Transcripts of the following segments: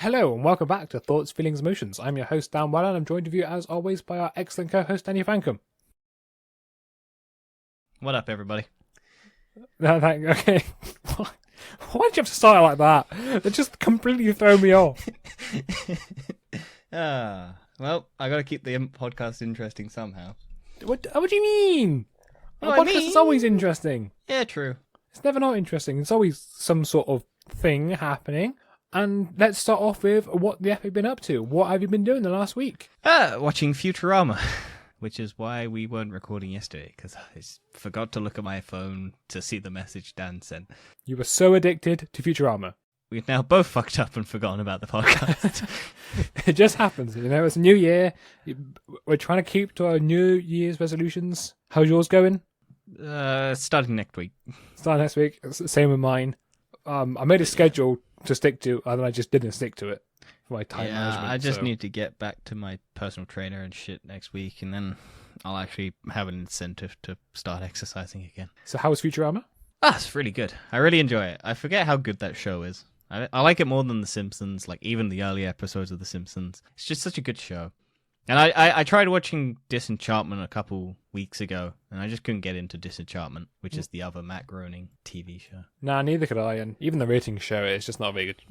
Hello and welcome back to Thoughts, Feelings, Emotions. I'm your host, Dan Weller, and I'm joined with you as always by our excellent co-host, Danny Frankham. What up, everybody? Okay. Why did you have to start it like that? It just completely threw me off. Well, I got to keep the podcast interesting somehow. What do you mean? What Our do I podcast mean? is always interesting. Yeah, true. It's never not interesting. It's always some sort of thing happening. And let's start off with what the F have been up to. What have you been doing the last week? Watching Futurama, which is why we weren't recording yesterday, because I forgot to look at my phone to see the message Dan sent. You were so addicted to Futurama. We've now both fucked up and forgotten about the podcast. It just happens, it's a new year. We're trying to keep to our New Year's resolutions. How's yours going? Starting next week. Start next week. It's the same with mine. I made a schedule to stick to, and then I just didn't stick to it for my time management. I just need to get back to my personal trainer and shit next week, and then I'll actually have an incentive to start exercising again. So how was Futurama? It's really good. I really enjoy it. I forget how good that show is. I like it more than The Simpsons, like even the early episodes of The Simpsons. It's just such a good show. And I tried watching Disenchantment a couple weeks ago, and I just couldn't get into Disenchantment, which is the other Matt Groening TV show. Nah, neither could I, and even the ratings show it's just not very good.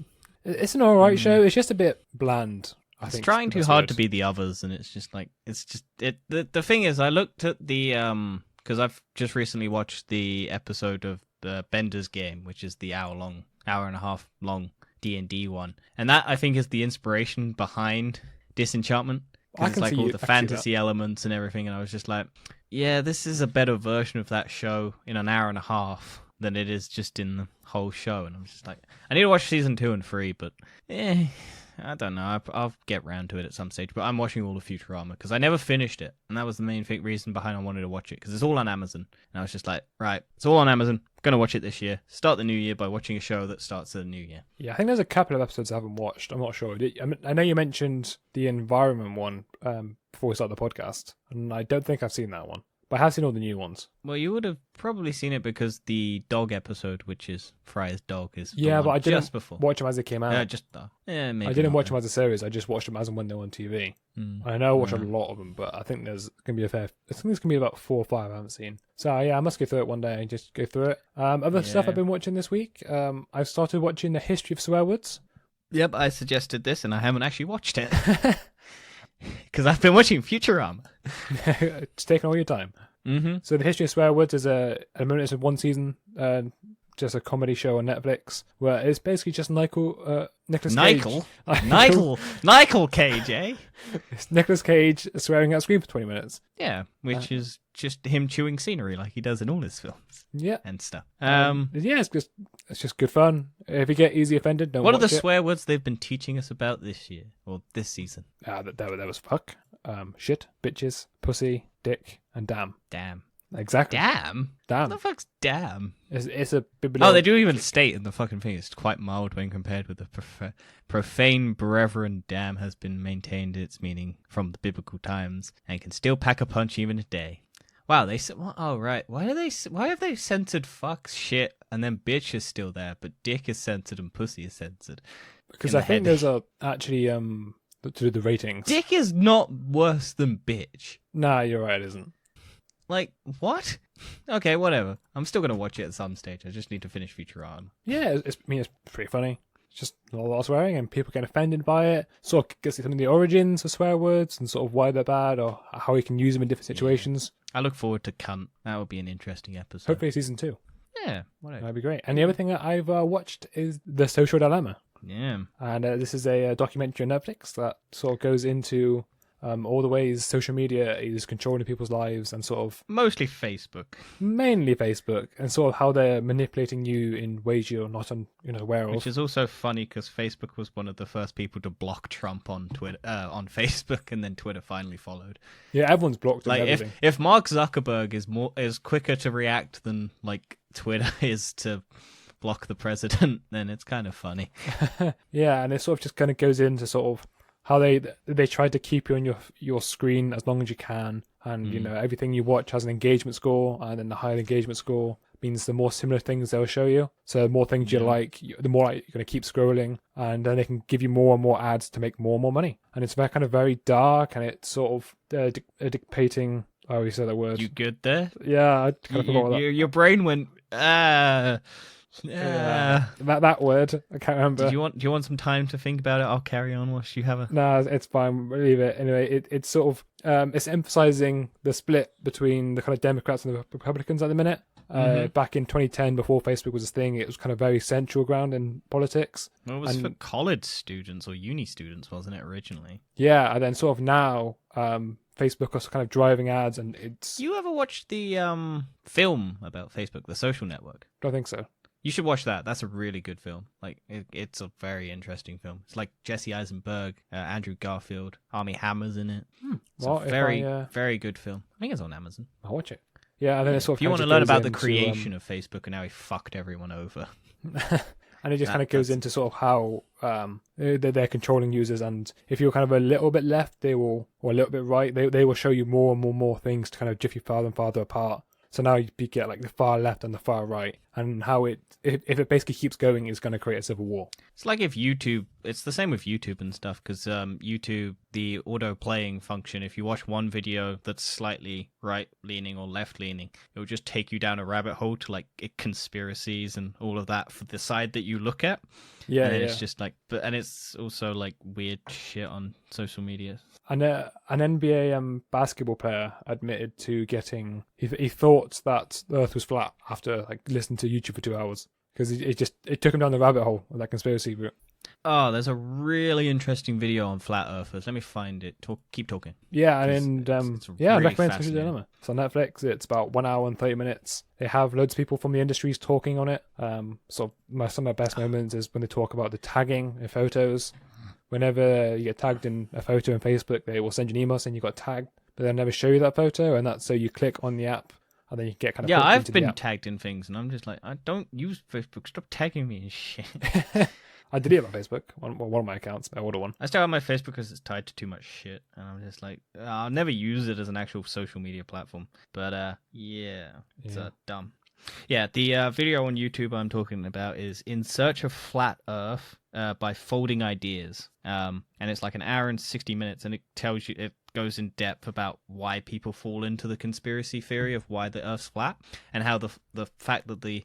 It's an alright show, it's just a bit bland. It's trying too hard to be the others, and it's just like, the thing is, I looked at the, because I've just recently watched the episode of the Bender's Game, which is the hour and a half long D&D one, and that I think is the inspiration behind Disenchantment. Because it's like all the fantasy elements and everything, and I was just like, yeah, this is a better version of that show in an hour and a half than it is just in the whole show. And I'm just like, I need to watch season 2 and 3, but I don't know. I'll get round to it at some stage. But I'm watching all of Futurama because I never finished it, and that was the main reason behind I wanted to watch it, because it's all on Amazon. And I was just like, right, it's all on Amazon. Gonna watch it this year. Start the new year by watching a show that starts the new year. Yeah, I think there's a couple of episodes I haven't watched. I'm not sure. I know you mentioned the environment one before we started the podcast, and I don't think I've seen that one. But I have seen all the new ones. Well, you would have probably seen it because the dog episode, which is Fry's dog, is but I didn't just before. watch them as they came out. Maybe I didn't watch them as a series. I just watched them as and when they were on TV. I know I watched a lot of them, but I think there's gonna be I think there's gonna be about 4 or 5 I haven't seen. So yeah, I must go through it one day and just go through it. Other stuff I've been watching this week. I've started watching the history of swear words. Yep, I suggested this, and I haven't actually watched it. Because I've been watching Futurama. It's taking all your time. Mm-hmm. So the history of swear words is it's a one season, just a comedy show on Netflix where it's basically just Nicolas Cage. Nicolas Cage, eh? It's Nicolas Cage swearing at screen for 20 minutes. Yeah, which is just him chewing scenery like he does in all his films. Yeah, and stuff. It's just good fun. If you get easily offended, don't What watch are the it. swear words they've been teaching us about this year or this season? That was fuck, shit, bitches, pussy, dick, and damn. Damn. Exactly. Damn? Damn. What the fuck's damn? It's a biblical... Oh, they do even state in the fucking thing it's quite mild when compared with the profane brethren. Damn has been maintained its meaning from the biblical times and can still pack a punch even today. Wow, they said, oh right, why have they censored fuck, shit, and then bitch is still there, but dick is censored and pussy is censored? Because I think those are actually to do the ratings. Dick is not worse than bitch. Nah, you're right, it isn't. Like, what? Okay, whatever. I'm still going to watch it at some stage. I just need to finish Futurama. Yeah, it's pretty funny. It's just a lot of swearing and people get offended by it. Sort of gets some of the origins of swear words and sort of why they're bad or how you can use them in different situations. I look forward to Cunt. That would be an interesting episode. Hopefully season 2. Yeah, whatever. That'd be great. And the other thing that I've watched is The Social Dilemma. Yeah. And this is a documentary on Netflix that sort of goes into all the ways social media is controlling people's lives and sort of... Mostly Facebook. Mainly Facebook, and sort of how they're manipulating you in ways you're not aware of. Which is also funny because Facebook was one of the first people to block Trump on Twitter, on Facebook, and then Twitter finally followed. Yeah, everyone's blocked him. Like if Mark Zuckerberg is quicker to react than like Twitter is to block the president, then it's kind of funny. Yeah, and it sort of just kind of goes into sort of how they try to keep you on your screen as long as you can, and everything you watch has an engagement score, and then the higher the engagement score, means the more similar things they'll show you. So the more things you like, the more like, you're going to keep scrolling, and then they can give you more and more ads to make more and more money. And it's kind of very dark, and it's sort of dictating. Oh, you said that word. You good there? Yeah, I kind of forgot that. Your brain went that word. I can't remember. Do you want some time to think about it? I'll carry on whilst you have a. No, it's fine. Leave it. Anyway, it's sort of it's emphasizing the split between the kind of Democrats and the Republicans at the minute. Back in 2010, before Facebook was a thing, it was kind of very central ground in politics. Well, it was for college students or uni students, wasn't it, originally? Yeah, and then sort of now, Facebook is kind of driving ads, and it's... You ever watched the film about Facebook, The Social Network? Don't think so. You should watch that. That's a really good film. Like, it's a very interesting film. It's like Jesse Eisenberg, Andrew Garfield, Armie Hammer's in it. It's a very good film. I think it's on Amazon. I'll watch it. Yeah, and then it's sort of... If you want to learn about the creation of Facebook and how he fucked everyone over. And it just kind of goes into sort of how they're controlling users, and if you're kind of a little bit left, or a little bit right, they will show you more and more things to kind of drift you farther and farther apart. So now you get like the far left and the far right, and how if it basically keeps going, it's going to create a civil war. It's like if YouTube, it's the same with YouTube and stuff, because YouTube, the auto playing function, if you watch one video that's slightly right leaning or left leaning, it will just take you down a rabbit hole to like conspiracies and all of that for the side that you look at. Yeah, and it's just like, and it's also like weird shit on social media. And an NBA basketball player admitted to getting. He thought that the Earth was flat after like listening to YouTube for 2 hours, because it took him down the rabbit hole of that conspiracy route. Oh, there's a really interesting video on flat earthers. Let me find it. Keep talking. Yeah, and it's I recommend Social Dilemma. It's on Netflix. It's about 1 hour and 30 minutes. They have loads of people from the industries talking on it. Some of my best moments is when they talk about the tagging in photos. Whenever you get tagged in a photo on Facebook, they will send you an email saying you got tagged, but they'll never show you that photo, and that's so you click on the app, and then you get kind of I've been tagged in things, and I'm just like, I don't use Facebook. Stop tagging me and shit. I deleted my Facebook, one of my accounts, my older one. I still have my Facebook because it's tied to too much shit, and I'm just like, I'll never use it as an actual social media platform. But it's dumb. Yeah, the video on YouTube I'm talking about is In Search of Flat Earth by Folding Ideas. And it's like 1 hour and 60 minutes, and it tells you, it goes in depth about why people fall into the conspiracy theory of why the Earth's flat, and how the fact that the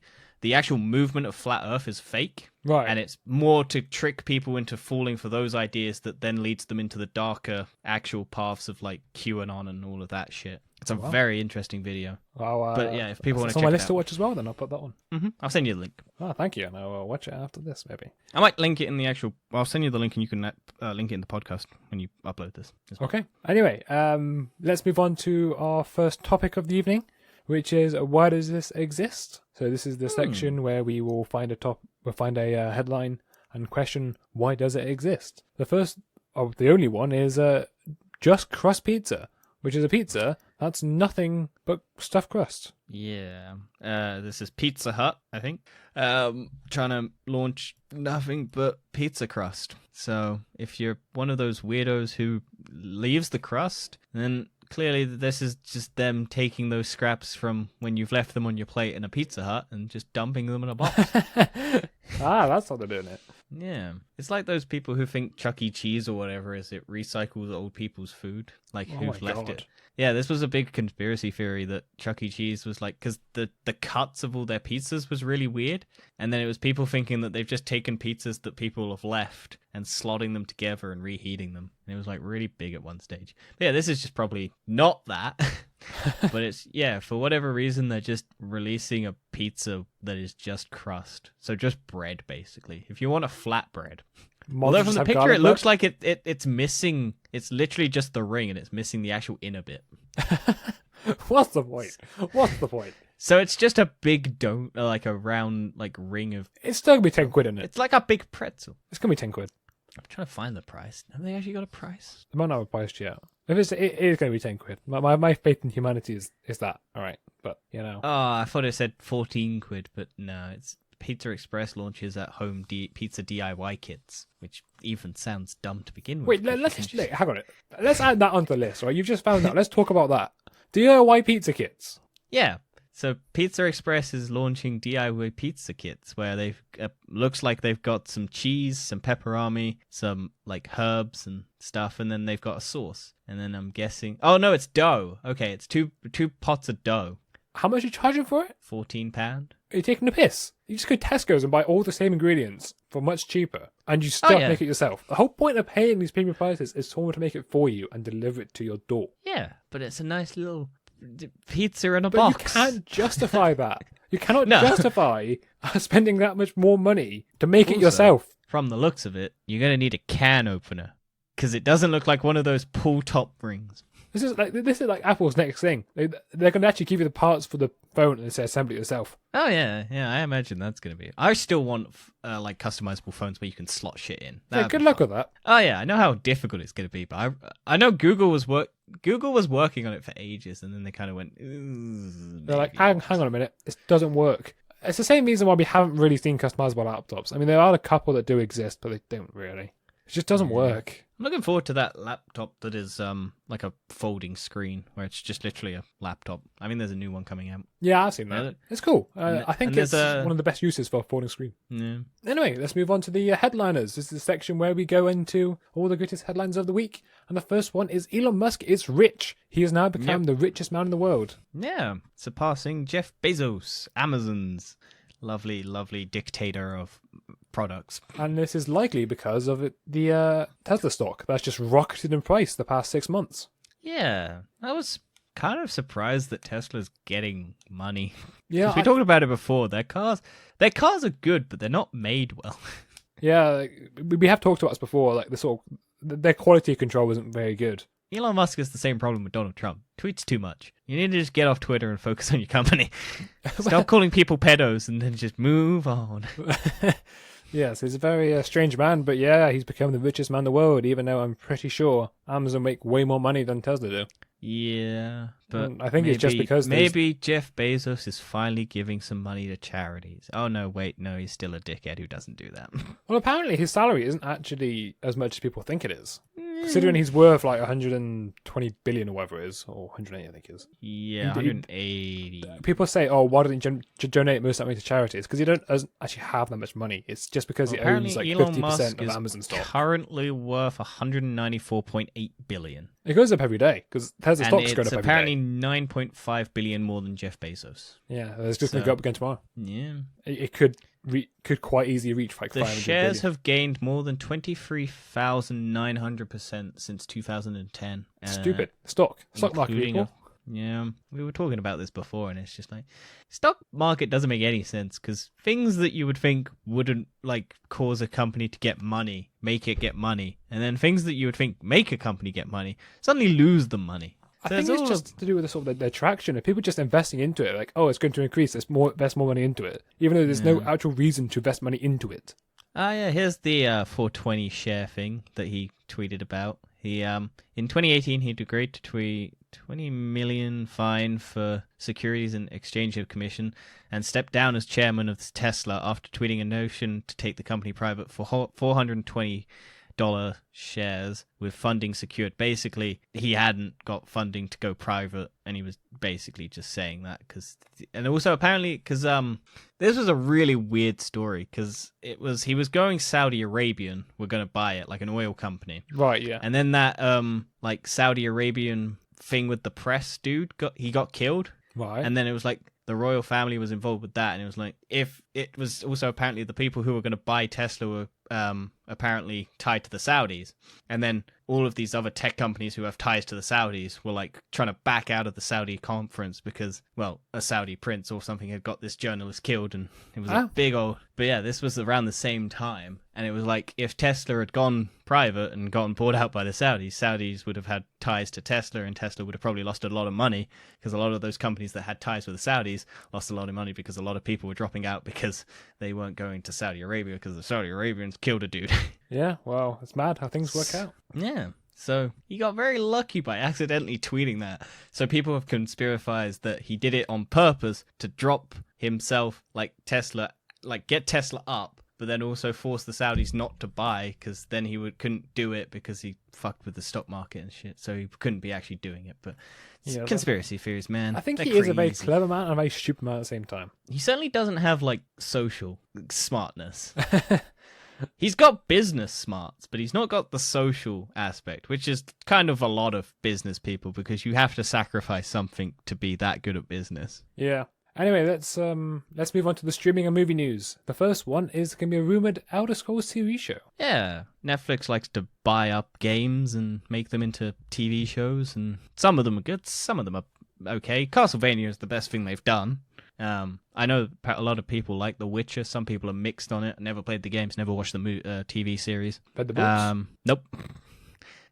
actual movement of flat Earth is fake. Right. And it's more to trick people into falling for those ideas that then leads them into the darker actual paths of like QAnon and all of that shit. It's a very interesting video. Well, but yeah, if people want to check it out. It's on my list to watch as well, then I'll put that one. Mm-hmm. I'll send you the link. Oh, thank you. And I'll watch it after this, maybe. I might link it in the actual... I'll send you the link, and you can link it in the podcast when you upload this. Okay. Anyway, let's move on to our first topic of the evening, which is why does this exist? So this is the section where we will find a headline and question, why does it exist? The first, the only one is just crust pizza, which is a pizza that's nothing but stuffed crust. Yeah. This is Pizza Hut, I think. Trying to launch nothing but pizza crust. So if you're one of those weirdos who leaves the crust, then clearly this is just them taking those scraps from when you've left them on your plate in a Pizza Hut and just dumping them in a box. That's how they're doing it. Yeah. It's like those people who think Chuck E. Cheese or whatever is it recycles old people's food, like who've left it. Yeah, this was a big conspiracy theory that Chuck E. Cheese was like, because the cuts of all their pizzas was really weird, and then it was people thinking that they've just taken pizzas that people have left and slotting them together and reheating them, and it was like really big at one stage. But yeah, this is just probably not that, but it's, yeah, for whatever reason, they're just releasing a pizza that is just crust, so just bread, basically. If you want a flat bread. Although from the picture it looks like it's missing, it's literally just the ring and it's missing the actual inner bit. What's the point? So it's just a big like a round like ring of... It's still going to be 10 quid, isn't it? It's like a big pretzel. It's going to be 10 quid. I'm trying to find the price. Have they actually got a price? They might not have a price yet. If it is going to be 10 quid. My faith in humanity is that. All right. But, you know. Oh, I thought it said 14 quid, but no, it's... Pizza Express launches at home pizza DIY kits, which even sounds dumb to begin with. Wait, hang on. Let's add that onto the list, right? You've just found that. Let's talk about that. DIY pizza kits. Yeah. So Pizza Express is launching DIY pizza kits where they've looks like they've got some cheese, some pepperoni, some like herbs and stuff, and then they've got a sauce. And then I'm guessing, oh no, it's dough. Okay, it's two pots of dough. How much are you charging for it? £14. Are you taking a piss? You just go to Tesco's and buy all the same ingredients for much cheaper, and you still make it yourself. The whole point of paying these premium prices is someone to make it for you and deliver it to your door. Yeah, but it's a nice little pizza in a box. But you can't justify that. You cannot justify spending that much more money to make it yourself. From the looks of it, you're going to need a can opener because it doesn't look like one of those pull top rings. This is like Apple's next thing. They're going to actually give you the parts for the phone and say assemble it yourself. Oh yeah, I imagine that's going to be. I still want like customizable phones where you can slot shit in. Yeah, good luck with that. Oh yeah, I know how difficult it's going to be, but I know Google was working on it for ages, and then they kind of went. They're like, hang on a minute, this doesn't work. It's the same reason why we haven't really seen customizable laptops. I mean, there are a couple that do exist, but they don't really. It just doesn't work. I'm looking forward to that laptop that is like a folding screen where it's just literally a laptop. I mean, there's a new one coming out. Yeah, I've seen that. It's cool. I think it's one of the best uses for a folding screen. Yeah. Anyway, let's move on to the headliners. This is the section where we go into all the greatest headlines of the week. And the first one is Elon Musk is rich. He has now become the richest man in the world. Yeah, surpassing Jeff Bezos, Amazon's lovely, lovely dictator of products. And this is likely because of the Tesla stock that's just rocketed in price the past 6 months. Yeah, I was kind of surprised that Tesla's getting money. Yeah, we talked about it before. Their cars are good, but they're not made well. Yeah, we have talked about this before. Like their quality control isn't very good. Elon Musk has the same problem with Donald Trump. Tweets too much. You need to just get off Twitter and focus on your company. Stop calling people pedos and then just move on. Yes, he's a very strange man, but yeah, he's become the richest man in the world, even though I'm pretty sure Amazon make way more money than Tesla do. Yeah, but I think it's just because maybe Jeff Bezos is finally giving some money to charities. Oh no, wait, no, he's still a dickhead who doesn't do that. Well, apparently his salary isn't actually as much as people think it is. Considering he's worth like 120 billion or whatever it is, or 180 I think it is. Yeah, 180. People say, oh, why doesn't he donate most of that money to charities? Because he doesn't actually have that much money. It's just because he owns like 50% of Amazon stock. Currently worth 194.8 billion. It goes up every day because Tesla stock's going up every day. Apparently 9.5 billion more than Jeff Bezos. Yeah, it's just going to go up again tomorrow. Yeah, it could quite easily reach like 500 billion. The shares billion. have gained more than 23,900% since 2010. Stupid stock market people. Yeah, we were talking about this before, and it's just like stock market doesn't make any sense because things that you would think wouldn't like cause a company to get money, make it get money, and then things that you would think make a company get money suddenly lose the money. I think it's just to do with the sort of their traction. If people just investing into it, like, oh, it's going to increase, let's invest more money into it, even though there's no actual reason to invest money into it. Yeah, here's the 420 share thing that he tweeted about. He in 2018 he agreed to tweet 20 million fine for Securities and Exchange Commission and stepped down as chairman of Tesla after tweeting a notion to take the company private for $420 shares with funding secured. Basically, he hadn't got funding to go private, and he was basically just saying that and also apparently because this was a really weird story because he was going Saudi Arabian. We're going to buy it like an oil company, right? Yeah, and then that like Saudi Arabian thing with the press dude got killed, right? And then it was like the royal family was involved with that, and it was like if it was also apparently the people who were going to buy Tesla were apparently tied to the Saudis, and then all of these other tech companies who have ties to the Saudis were like trying to back out of the Saudi conference because, well, a Saudi prince or something had got this journalist killed, and it was a big old. But yeah, this was around the same time, and it was like if Tesla had gone private and gotten bought out by the Saudis would have had ties to Tesla, and Tesla would have probably lost a lot of money because a lot of those companies that had ties with the Saudis lost a lot of money because a lot of people were dropping out because they weren't going to Saudi Arabia because the Saudi Arabians killed a dude. Yeah, well, it's mad how things work out. Yeah. So he got very lucky by accidentally tweeting that. So people have conspiracialized that he did it on purpose to drop himself, like Tesla, like get Tesla up but then also force the Saudis not to buy because then he couldn't do it because he fucked with the stock market and shit. So he couldn't be actually doing it. But conspiracy theories, man. I think he is a very clever man and a very stupid man at the same time. He certainly doesn't have like social smartness. He's got business smarts, but he's not got the social aspect, which is kind of a lot of business people because you have to sacrifice something to be that good at business. Yeah. Anyway, let's move on to the streaming and movie news. The first one is going to be a rumored Elder Scrolls TV show. Yeah, Netflix likes to buy up games and make them into TV shows, and some of them are good, some of them are okay. Castlevania is the best thing they've done. I know a lot of people like The Witcher. Some people are mixed on it. Never played the games, never watched the TV series. Read the books? Nope.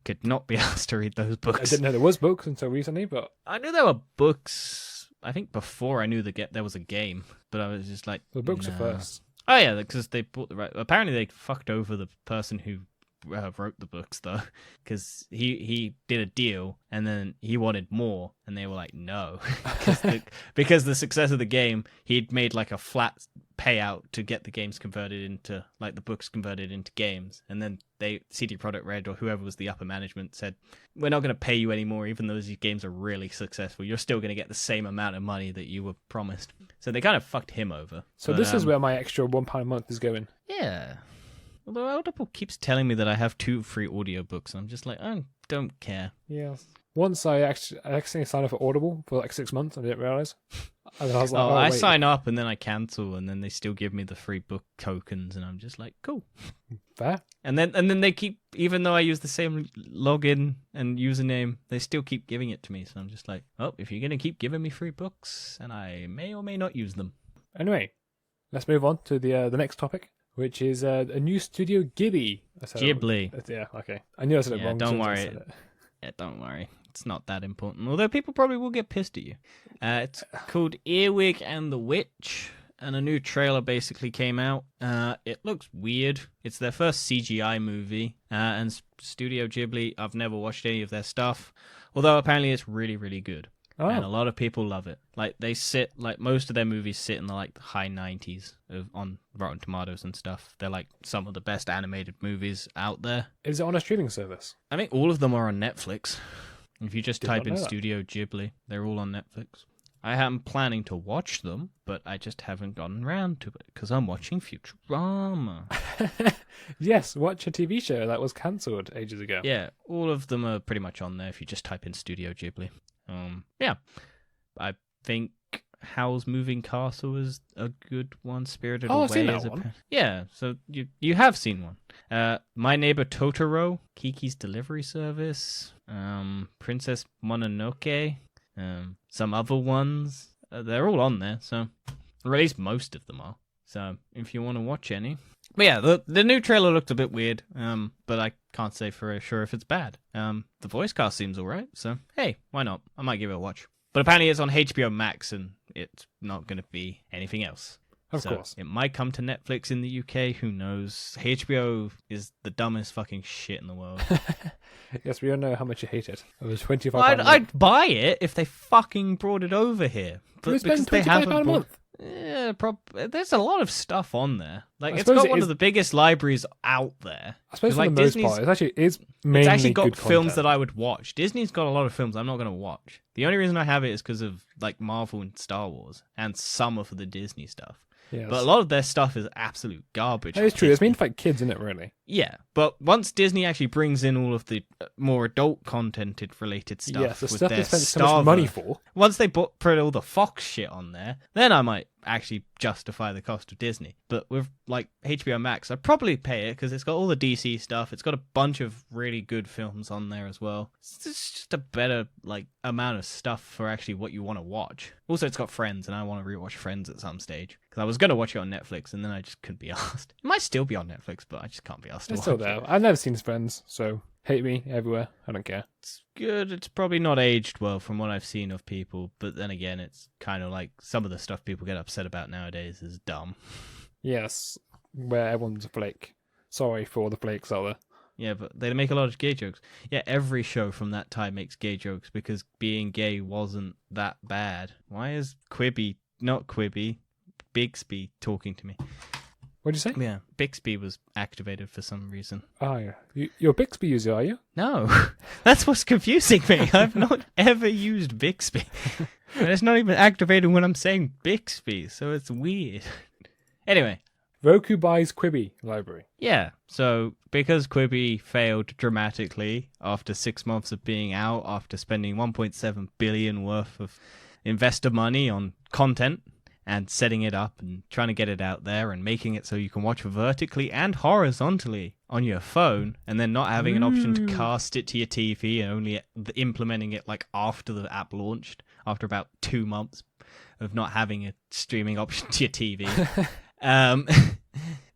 Could not be asked to read those books. I didn't know there was books until recently, but I knew there were books. I think before I knew there was a game, but I was just like, the books are first. Oh yeah, because they bought the right. Apparently they fucked over the person who wrote the books though, because he did a deal and then he wanted more, and they were like, no, because the success of the game, he'd made like a flat payout to get the games converted into like the books converted into games, and then CD Projekt Red or whoever was the upper management said, we're not going to pay you anymore, even though these games are really successful. You're still going to get the same amount of money that you were promised. So they kind of fucked him over. So this is where my extra £1 a month is going. Yeah. Although Audible keeps telling me that I have 2 free audiobooks, and I'm just like, I don't care. Yeah. Once I accidentally signed up for Audible for like 6 months, I didn't realise. And I was like, I sign up and then I cancel, and then they still give me the free book tokens, and I'm just like, cool. Fair. And then they keep, even though I use the same login and username, they still keep giving it to me. So I'm just like, oh, if you're going to keep giving me free books, and I may or may not use them. Anyway, let's move on to the next topic, which is a new Studio Ghibli. Ghibli. Yeah, okay. I knew I said it wrong. Don't worry. Yeah, don't worry. It's not that important. Although people probably will get pissed at you. It's called Earwig and the Witch, and a new trailer basically came out. It looks weird. It's their first CGI movie, and Studio Ghibli, I've never watched any of their stuff, although apparently it's really, really good. Oh. And a lot of people love it. Like most of their movies sit in the like high 90s on Rotten Tomatoes and stuff. They're like some of the best animated movies out there. Is it on a streaming service? I think all of them are on Netflix. If you just type in Studio Ghibli, they're all on Netflix. I am planning to watch them, but I just haven't gotten around to it because I'm watching Futurama. Yes, watch a TV show that was cancelled ages ago. Yeah, all of them are pretty much on there if you just type in Studio Ghibli. Yeah, I think Howl's Moving Castle is a good one. Spirited Away I've seen that one. Yeah, so you have seen one. My Neighbor Totoro, Kiki's Delivery Service, Princess Mononoke, some other ones. They're all on there, so or at least most of them are. So if you want to watch any. But yeah, the new trailer looked a bit weird, but I can't say for sure if it's bad. The voice cast seems alright, so hey, why not? I might give it a watch. But apparently it's on HBO Max, and it's not going to be anything else. Of course. It might come to Netflix in the UK, who knows? HBO is the dumbest fucking shit in the world. Yes, we all know how much you hate it. It was £25 I'd buy it if they fucking brought it over here. But you spend £25 a month. Yeah, there's a lot of stuff on there. Like, it's got one of the biggest libraries out there. I suppose for the most part, it's mainly got good films content. that I would watch. Disney's got a lot of films I'm not going to watch. The only reason I have it is because of like Marvel and Star Wars and some of the Disney stuff. Yes. But a lot of their stuff is absolute garbage. That is true. It's meant for like kids, isn't it, really? Yeah, but once Disney actually brings in all of the more adult contented related stuff, yes, the with stuff their they spent so much money for. Once they put all the Fox shit on there, then I might actually justify the cost of Disney. But with like HBO Max, I'd probably pay it because it's got all the DC stuff. It's got a bunch of really good films on there as well. It's just a better like amount of stuff for actually what you want to watch. Also, it's got Friends, and I want to rewatch Friends at some stage because I was going to watch it on Netflix, and then I just couldn't be asked. It might still be on Netflix, but I just can't be asked to It's watch still it. there. I've never seen Friends, so hate me everywhere. I don't care. It's good. It's probably not aged well from what I've seen of people, but then again, it's kind of like some of the stuff people get upset about nowadays is dumb. Yes, where everyone's a flake. Sorry for all the flakes out there. Yeah, but they make a lot of gay jokes. Yeah, every show from that time makes gay jokes because being gay wasn't that bad. Why is Bixby talking to me? What'd you say? Yeah, Bixby was activated for some reason. Oh, yeah. You're a Bixby user, are you? No, that's what's confusing me. I've not ever used Bixby. And it's not even activated when I'm saying Bixby, so it's weird. Anyway. Roku buys Quibi library. Yeah, so because Quibi failed dramatically after 6 months of being out, after spending 1.7 billion worth of investor money on content and setting it up and trying to get it out there and making it so you can watch vertically and horizontally on your phone, and then not having an option to cast it to your TV and only implementing it like after the app launched, after about 2 months of not having a streaming option to your TV.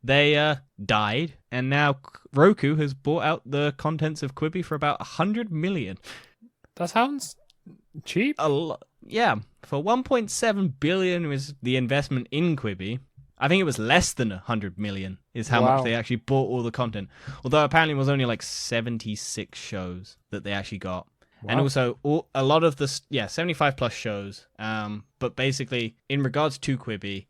They died, and now Roku has bought out the contents of Quibi for about 100 million. That sounds cheap. Yeah, for 1.7 billion was the investment in Quibi. I think it was less than 100 million is how much they actually bought all the content. Although apparently it was only like 76 shows that they actually got. Wow. And also a lot of the 75 plus shows. But basically, in regards to Quibi,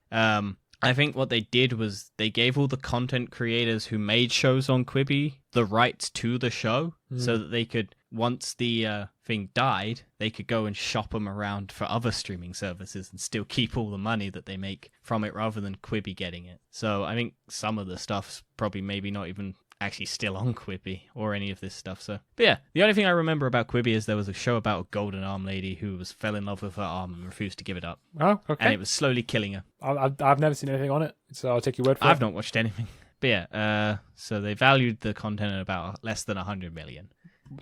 I think what they did was they gave all the content creators who made shows on Quibi the rights to the show, so that they could, once the thing died, they could go and shop them around for other streaming services and still keep all the money that they make from it rather than Quibi getting it. So I think some of the stuff's probably maybe not even actually still on Quibi or any of this stuff. So, but yeah, the only thing I remember about Quibi is there was a show about a golden arm lady who fell in love with her arm and refused to give it up. Oh, okay. And it was slowly killing her. I've never seen anything on it, so I'll take your word for it. I've not watched anything. But yeah, so they valued the content at about less than 100 million.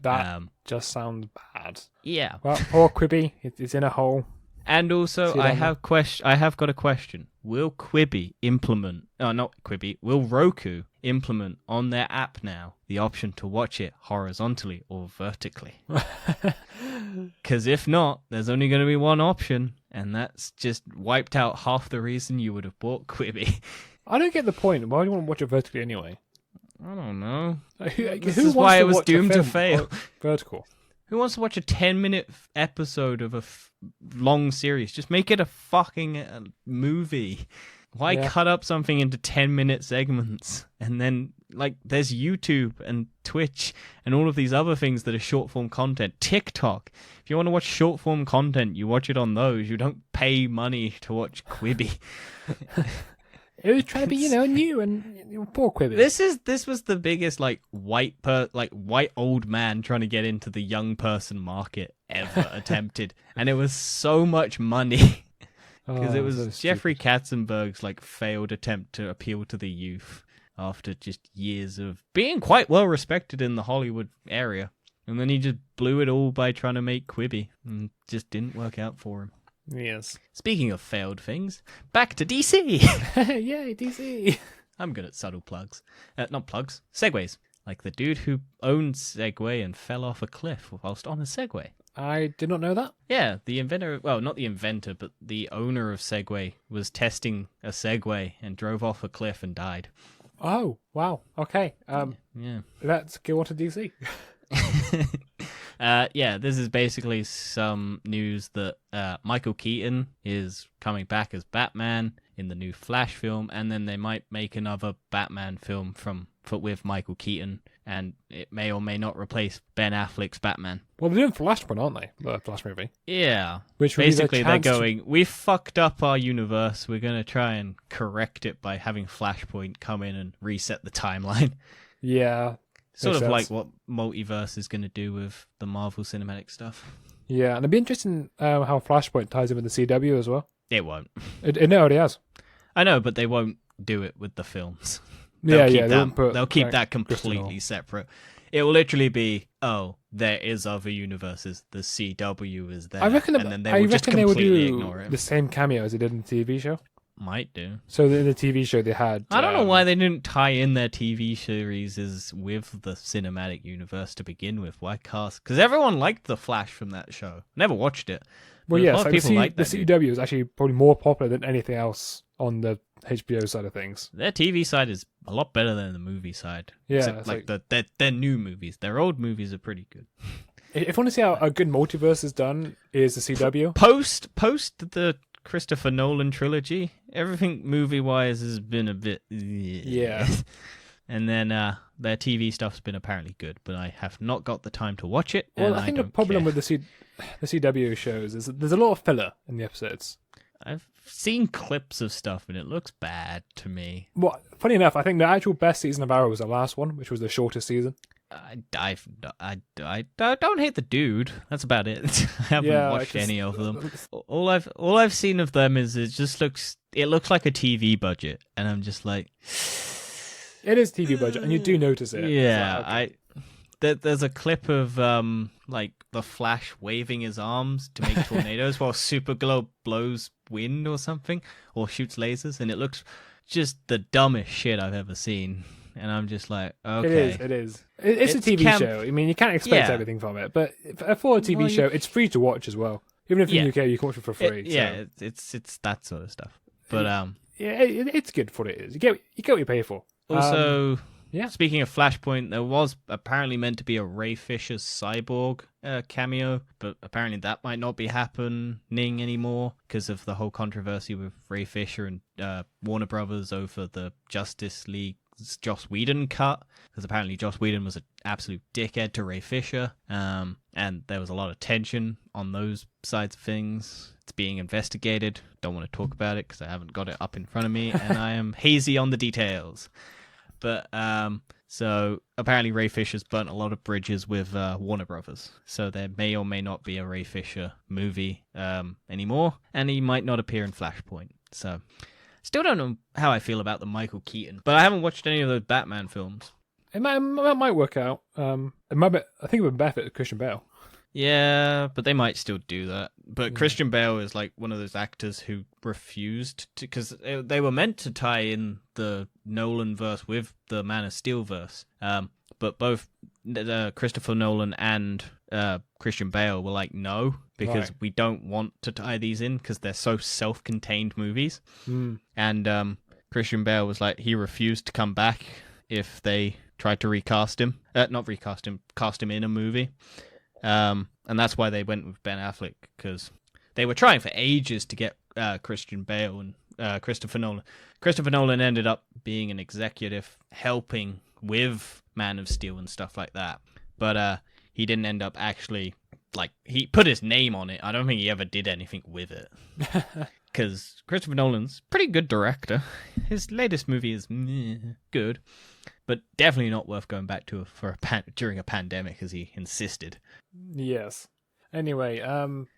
That just sounds bad. Yeah. Well, poor Quibi, it's in a hole. And also, I have got a question. Will Quibi implement? Oh, not Quibi. Will Roku implement on their app now the option to watch it horizontally or vertically? Because if not, there's only going to be one option, and that's just wiped out half the reason you would have bought Quibi. I don't get the point. Why do you want to watch it vertically anyway? I don't know. This is why it was doomed to fail. Vertical. Who wants to watch a 10-minute episode of a long series? Just make it a fucking movie. Why cut up something into 10-minute segments? And then, like, there's YouTube and Twitch and all of these other things that are short-form content. TikTok. If you want to watch short-form content, you watch it on those. You don't pay money to watch Quibi. It was trying to be, new and poor Quibi. This was the biggest white old man trying to get into the young person market ever attempted, and it was so much money because it was so Jeffrey Katzenberg's failed attempt to appeal to the youth after just years of being quite well respected in the Hollywood area, and then he just blew it all by trying to make Quibi, and just didn't work out for him. Yes. Speaking of failed things, back to DC. Yay, DC. I'm good at subtle plugs. Not plugs, segues. Like the dude who owned Segway and fell off a cliff whilst on a Segway. I did not know that. Yeah, the inventor, well, not the inventor, but the owner of Segway was testing a Segway and drove off a cliff and died. Oh, wow. Okay. Yeah. Let's go on to DC. This is basically some news that Michael Keaton is coming back as Batman in the new Flash film, and then they might make another Batman film with Michael Keaton, and it may or may not replace Ben Affleck's Batman. Well, they're doing Flashpoint, aren't they? The Flash movie. Yeah. Which basically they're going, we fucked up our universe, we're going to try and correct it by having Flashpoint come in and reset the timeline. Yeah. Sort of like what Multiverse is going to do with the Marvel Cinematic stuff. Yeah, and it'd be interesting how Flashpoint ties in with the CW as well. It won't. It already has. I know, but they won't do it with the films. They'll keep that completely separate. It will literally be, there is other universes. The CW is there. I reckon they will ignore it. The same cameo as they did in the TV show. Might do. So in the TV show they had... I don't know why they didn't tie in their TV series with the cinematic universe to begin with. Why cast? Because everyone liked The Flash from that show. Never watched it. Well, yes, the CW is actually probably more popular than anything else on the HBO side of things. Their TV side is a lot better than the movie side. Yeah. Their new movies. Their old movies are pretty good. If you want to see how a good multiverse is done, is the CW. Post the Christopher Nolan trilogy. Everything movie-wise has been a bit... Yeah. And then their TV stuff's been apparently good, but I have not got the time to watch it. Well, and I think I the problem care. with the CW shows is that there's a lot of filler in the episodes. I've seen clips of stuff, and it looks bad to me. Well, funny enough, I think the actual best season of Arrow was the last one, which was the shortest season. I don't hate the dude. That's about it. I haven't watched any of them. All I've seen of them is it looks like a TV budget, and I'm just like, it is TV budget, and you do notice it. Yeah, like, okay. There's a clip of like the Flash waving his arms to make tornadoes while Supergirl blows wind or something, or shoots lasers, and it looks just the dumbest shit I've ever seen. And I'm just like, okay. It is. It's a TV show. I mean, you can't expect everything from it. But for a TV show, it's free to watch as well. Even if you're in the UK, you can watch it for free. It's that sort of stuff. But it's good for what it is. You get what you pay for. Also, speaking of Flashpoint, there was apparently meant to be a Ray Fisher's cyborg cameo, but apparently that might not be happening anymore because of the whole controversy with Ray Fisher and Warner Brothers over the Justice League Joss Whedon cut, because apparently Joss Whedon was an absolute dickhead to Ray Fisher, and there was a lot of tension on those sides of things. It's being investigated. Don't want to talk about it because I haven't got it up in front of me, and I am hazy on the details. But so apparently Ray Fisher's burnt a lot of bridges with Warner Brothers, so there may or may not be a Ray Fisher movie anymore, and he might not appear in Flashpoint. So still don't know how I feel about the Michael Keaton, but I haven't watched any of those Batman films. It might work out. It might be, I think it would benefit Christian Bale. Yeah, but they might still do that. But Christian Bale is like one of those actors who refused to, because they were meant to tie in the Nolan verse with the Man of Steel verse. But both Christopher Nolan and Christian Bale were like, no, because we don't want to tie these in because they're so self-contained movies. And Christian Bale was like, he refused to come back if they tried to recast him. Not recast him, cast him in a movie. And that's why they went with Ben Affleck, because they were trying for ages to get Christian Bale and Christopher Nolan. Christopher Nolan ended up being an executive helping with Man of Steel and stuff like that. But he didn't end up actually, like, he put his name on it. I don't think he ever did anything with it. Because Christopher Nolan's a pretty good director. His latest movie is good, but definitely not worth going back to during a pandemic, as he insisted. Yes. Anyway,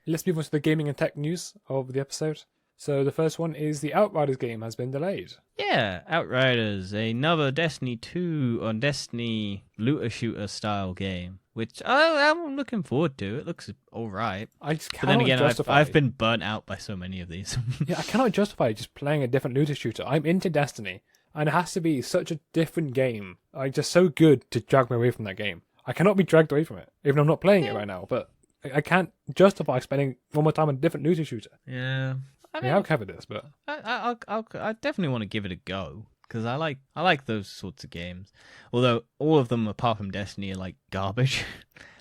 let's move on to the gaming and tech news of the episode. So the first one is the Outriders game has been delayed. Yeah, Outriders, another Destiny 2 or Destiny looter shooter style game, which I'm looking forward to. It looks all right. I just cannot But then again, justify. I've been burnt out by so many of these. Yeah, I cannot justify just playing a different looter shooter. I'm into Destiny, and it has to be such a different game. Like, just so good to drag me away from that game. I cannot be dragged away from it, even though I'm not playing it right now. But I can't justify spending one more time on a different looter shooter. Yeah. I mean, I'll cover this, but I definitely want to give it a go, because I like those sorts of games. Although all of them, apart from Destiny, are like garbage,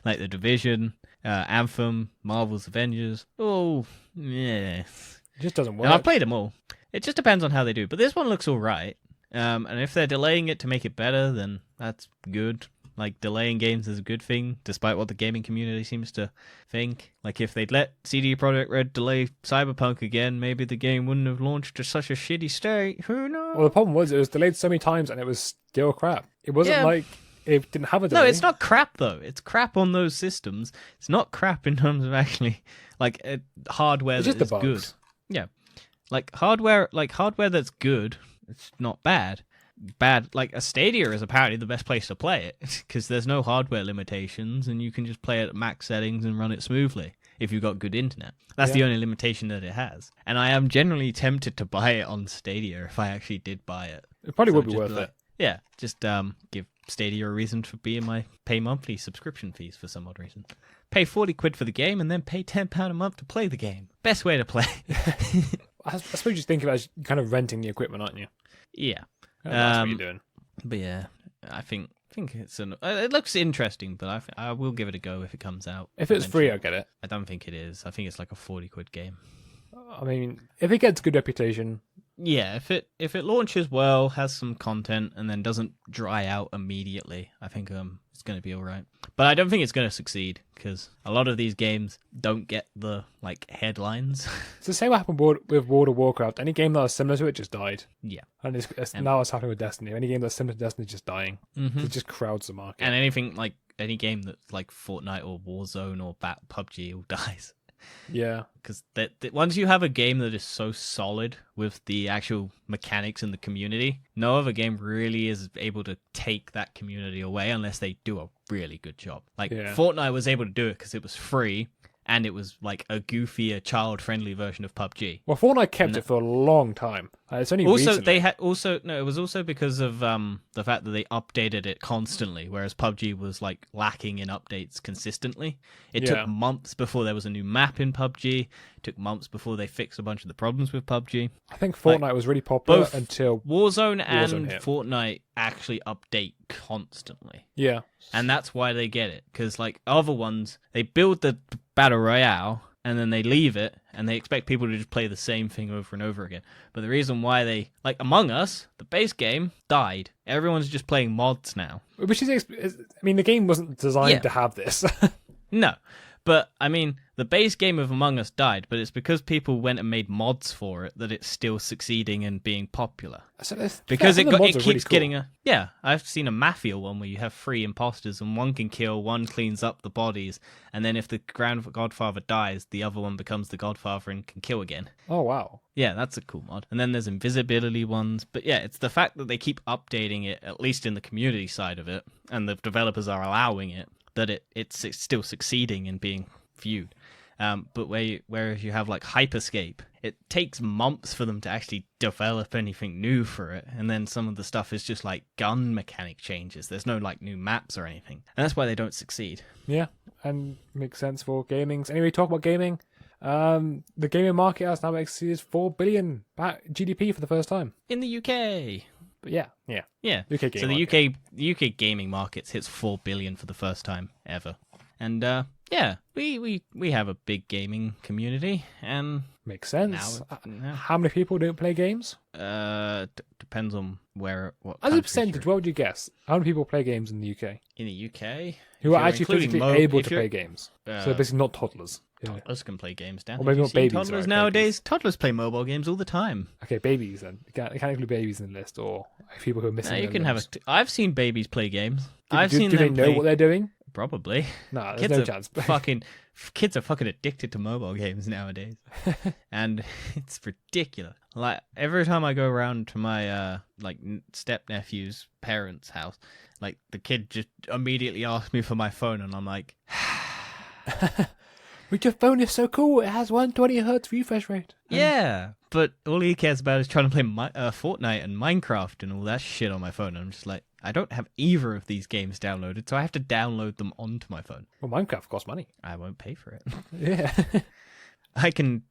like The Division, Anthem, Marvel's Avengers. Oh, yeah, it just doesn't work. And I've played them all. It just depends on how they do. But this one looks all right. And if they're delaying it to make it better, then that's good. Like, delaying games is a good thing, despite what the gaming community seems to think. Like, if they'd let CD Projekt Red delay Cyberpunk again, maybe the game wouldn't have launched to such a shitty state. Who knows? Well, the problem was it was delayed so many times and it was still crap. It wasn't like it didn't have a delay. No, it's not crap, though. It's crap on those systems. It's not crap in terms of actually, like, hardware that is good. Yeah. Like, hardware that's good, it's not bad. Like, a Stadia is apparently the best place to play it, because there's no hardware limitations and you can just play it at max settings and run it smoothly if you've got good internet. That's the only limitation that it has. And I am generally tempted to buy it on Stadia if I actually did buy it. It probably would be worth it. Yeah, just give Stadia a reason for pay monthly subscription fees for some odd reason. Pay 40 quid for the game and then pay £10 a month to play the game. Best way to play. I suppose you think about it as kind of renting the equipment, aren't you? Yeah. That's what you're doing. But yeah, I think it's it looks interesting, but I will give it a go if it comes out. If it's free, I'll get it. I don't think it is. I think it's like a 40 quid game. I mean, if it gets a good reputation, yeah, if it launches well, has some content, and then doesn't dry out immediately, I think it's going to be all right. But I don't think it's going to succeed because a lot of these games don't get the headlines. It's the same what happened with World of Warcraft. Any game that was similar to it just died. Yeah, and now it's happening with Destiny. Any game that's similar to Destiny is just dying. Mm-hmm. It just crowds the market. And any game that's like Fortnite or Warzone or PUBG all dies. Yeah, because once you have a game that is so solid with the actual mechanics in the community, no other game really is able to take that community away unless they do a really good job. Fortnite was able to do it because it was free and it was like a goofier, child-friendly version of PUBG. Well, Fortnite kept it for a long time. It's only also recently. It was also because of the fact that they updated it constantly, whereas PUBG was like lacking in updates consistently. It took months before there was a new map in PUBG. It took months before they fixed a bunch of the problems with PUBG. I think Fortnite was really popular both until Warzone and Fortnite actually update constantly. Yeah, and that's why they get it, because like other ones, they build the battle royale and then they leave it and they expect people to just play the same thing over and over again. But the reason why they, like Among Us, the base game died. Everyone's just playing mods now. Which is, I mean, the game wasn't designed to have this. No, but I mean, the base game of Among Us died, but it's because people went and made mods for it that it's still succeeding and being popular. Because it keeps getting a... Yeah, I've seen a Mafia one where you have 3 imposters and one can kill, one cleans up the bodies, and then if the Godfather dies, the other one becomes the Godfather and can kill again. Oh, wow. Yeah, that's a cool mod. And then there's invisibility ones. But yeah, it's the fact that they keep updating it, at least in the community side of it, and the developers are allowing it, that it's still succeeding in being viewed. But whereas you have like Hyperscape, it takes months for them to actually develop anything new for it, and then some of the stuff is just like gun mechanic changes. There's no like new maps or anything, and that's why they don't succeed. Yeah, and makes sense for gaming. Anyway, talk about gaming. The gaming market has now exceeded 4 billion GDP for the first time in the UK. But yeah. UK gaming. So the UK gaming markets hits 4 billion for the first time ever, and we have a big gaming community, and makes sense. How many people don't play games? Depends on what. As a percentage, what would you guess? How many people play games in the UK? In the UK, who are actually physically able to play games? So basically, not toddlers. Toddlers can play games, Dan. Or maybe not babies. Toddlers nowadays. Toddlers play mobile games all the time. Okay, babies then. You can't include babies in the list, or people who are missing. No, you can have I've seen babies play games. Do they know what they're doing? Probably. No, there's no chance. Kids are fucking addicted to mobile games nowadays, and it's ridiculous. Like every time I go around to my step nephew's parents' house, like the kid just immediately asks me for my phone, and I'm like. But your phone is so cool. It has 120 hertz refresh rate. Yeah, but all he cares about is trying to play Fortnite and Minecraft and all that shit on my phone. And I'm just like, I don't have either of these games downloaded, so I have to download them onto my phone. Well, Minecraft costs money. I won't pay for it. Yeah. I can...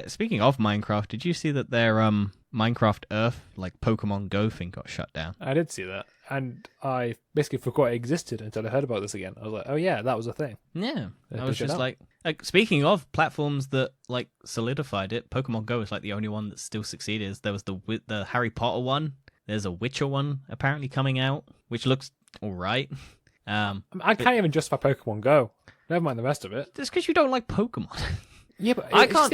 speaking of Minecraft, did you see that their Minecraft Earth, like Pokemon Go thing got shut down? I did see that. And I basically forgot it existed until I heard about this again. I was like, oh yeah, that was a thing. Yeah. I was just like, speaking of platforms that like solidified it, Pokemon Go is like the only one that still succeeded. There was the Harry Potter one. There's a Witcher one apparently coming out, which looks all right. I can't even justify Pokemon Go. Never mind the rest of it. Just because you don't like Pokemon. Yeah, but I can't.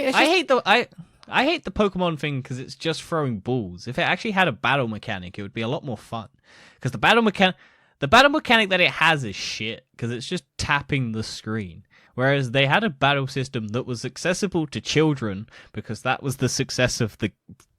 I hate the Pokemon thing because it's just throwing balls. If it actually had a battle mechanic, it would be a lot more fun. Because the battle mechanic that it has is shit. Because it's just tapping the screen. Whereas they had a battle system that was accessible to children because that was the success of the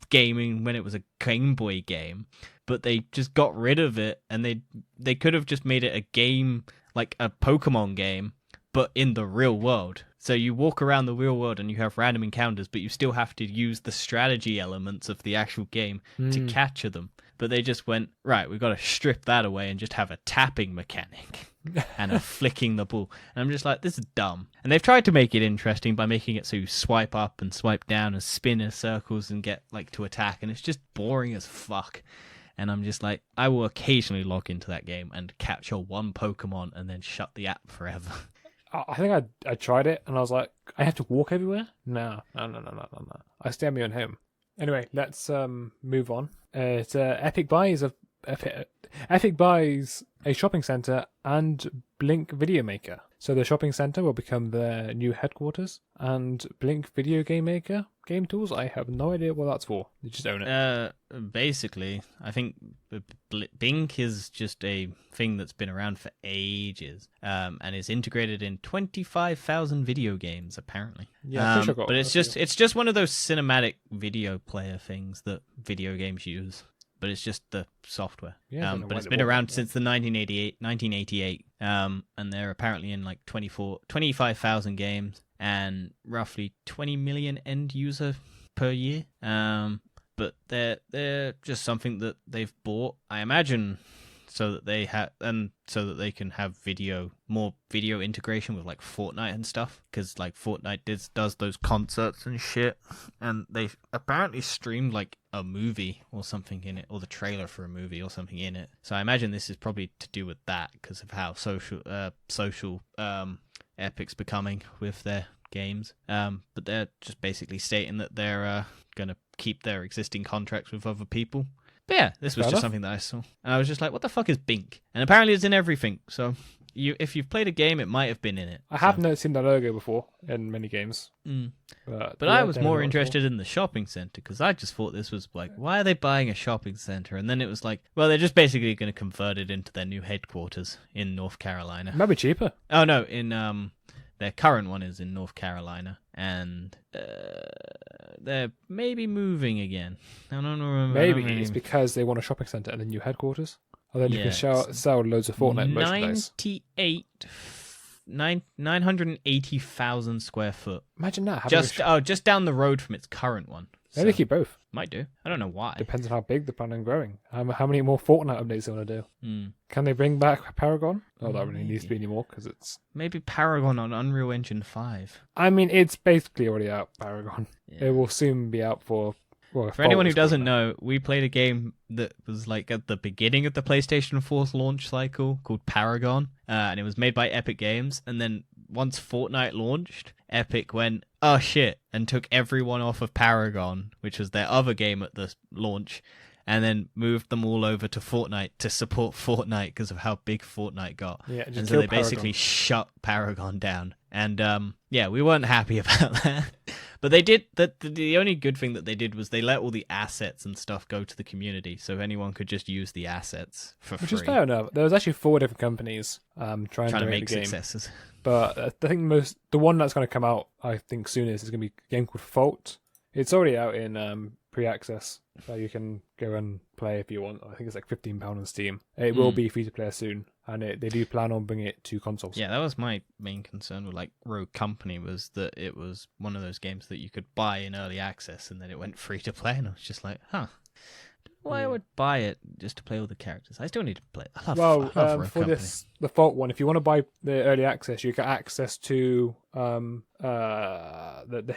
gaming when it was a Game Boy game. But they just got rid of it, and they could have just made it a game like a Pokemon game, but in the real world. So you walk around the real world and you have random encounters, but you still have to use the strategy elements of the actual game to capture them. But they just went, right, we've got to strip that away and just have a tapping mechanic and a flicking the ball. And I'm just like, this is dumb. And they've tried to make it interesting by making it so you swipe up and swipe down and spin in circles and get like to attack. And it's just boring as fuck. And I'm just like, I will occasionally log into that game and capture one Pokemon and then shut the app forever. I think I tried it and I was like, I have to walk everywhere? No. I stay on my own home. Anyway, let's move on. Epic buys a shopping center and Blink Video Maker. So the shopping center will become their new headquarters, and Blink Video Game Maker game tools. I have no idea what that's for. You just own it. Basically, I think Blink is just a thing that's been around for ages, and is integrated in 25,000 video games apparently. Yeah, but it's just one of those cinematic video player things that video games use. But it's just the software. Yeah, but it's been around since the 1988. And they're apparently in like 25,000 games and roughly 20 million end user per year. But they're just something that they've bought, I imagine, so that they can have more video integration with like Fortnite and stuff, because like Fortnite does those concerts and shit, and they apparently streamed like a movie or something in it, or the trailer for a movie or something in it. So I imagine this is probably to do with that, because of how social Epic's becoming with their games. But they're just basically stating that they're gonna keep their existing contracts with other people. But yeah, this was just something that I saw. And I was just like, what the fuck is Bink? And apparently it's in everything. So if you've played a game, it might have been in it. I have not seen that logo before in many games. But I was more interested in the shopping center, because I just thought this was like, why are they buying a shopping center? And then it was like, well, they're just basically going to convert it into their new headquarters in North Carolina. Might be cheaper. Oh, no, in their current one is in North Carolina. And they're maybe moving again. I don't know. Maybe it's because they want a shopping center and a new headquarters. And then you can sell loads of Fortnite merchandise. 980,000 square foot. Imagine that. Just down the road from its current one. Maybe they keep both. Might do. I don't know why. Depends on how big they're planning on growing. How many more Fortnite updates they want to do. Can they bring back Paragon? Oh, that really needs to be anymore, because it's... Maybe Paragon on Unreal Engine 5. I mean, it's basically already out, Paragon. Yeah. It will soon be out for... Well, for anyone who doesn't know, we played a game that was like at the beginning of the PlayStation 4's launch cycle called Paragon, and it was made by Epic Games. And then once Fortnite launched, Epic went, oh shit, and took everyone off of Paragon, which was their other game at the launch, and then moved them all over to Fortnite to support Fortnite because of how big Fortnite got. Yeah, and so they basically shut Paragon down. And yeah, we weren't happy about that. But they did the only good thing that they did was they let all the assets and stuff go to the community, so anyone could just use the assets for free. Which is fair enough. There was actually 4 different companies trying to make the game. Successes. But I think the one that's going to come out, I think soonest, is going to be a game called Fault. It's already out in pre-access, so you can go and play if you want. I think it's like £15 on Steam. It will be free to play soon, and they do plan on bringing it to consoles. Yeah, that was my main concern with like Rogue Company, was that it was one of those games that you could buy in early access and then it went free to play, and I was just like, huh. Why I would buy it just to play all the characters? I still need to play. I love Rogue for Company. The Fault one, if you want to buy the early access, you get access to the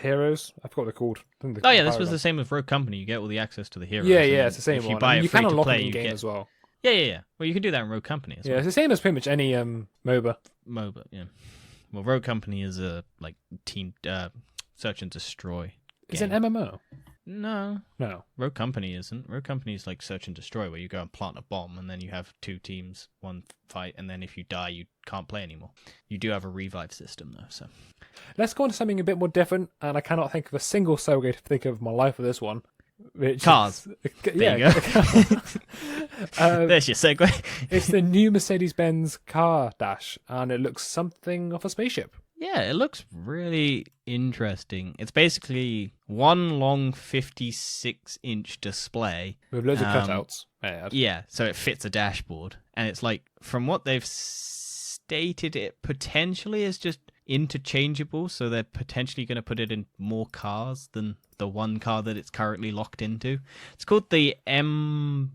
heroes. I forgot what they're called. This was the same with Rogue Company. You get all the access to the heroes. Yeah, it's the same if one. You buy it you free can to unlock play, it in game as well. Yeah. Well, you can do that in Rogue Company as well. Yeah, it's the same as pretty much any MOBA. Yeah. Well, Rogue Company is a like team search and destroy. Is it an MMO? No. Rogue Company isn't. Rogue Company is like search and destroy, where you go and plant a bomb, and then you have 2 teams, one fight, and then if you die, you can't play anymore. You do have a revive system, though. So let's go on to something a bit more different, and I cannot think of a single Segway to think of my life for this one. Cars. There you go. There's your segue. It's the new Mercedes-Benz car dash, and it looks something of a spaceship. Yeah, it looks really interesting. It's basically one long 56-inch display. With loads of cutouts. Yeah, so it fits a dashboard. And it's like, from what they've stated, it potentially is just interchangeable, so they're potentially going to put it in more cars than the one car that it's currently locked into. It's called the MBUX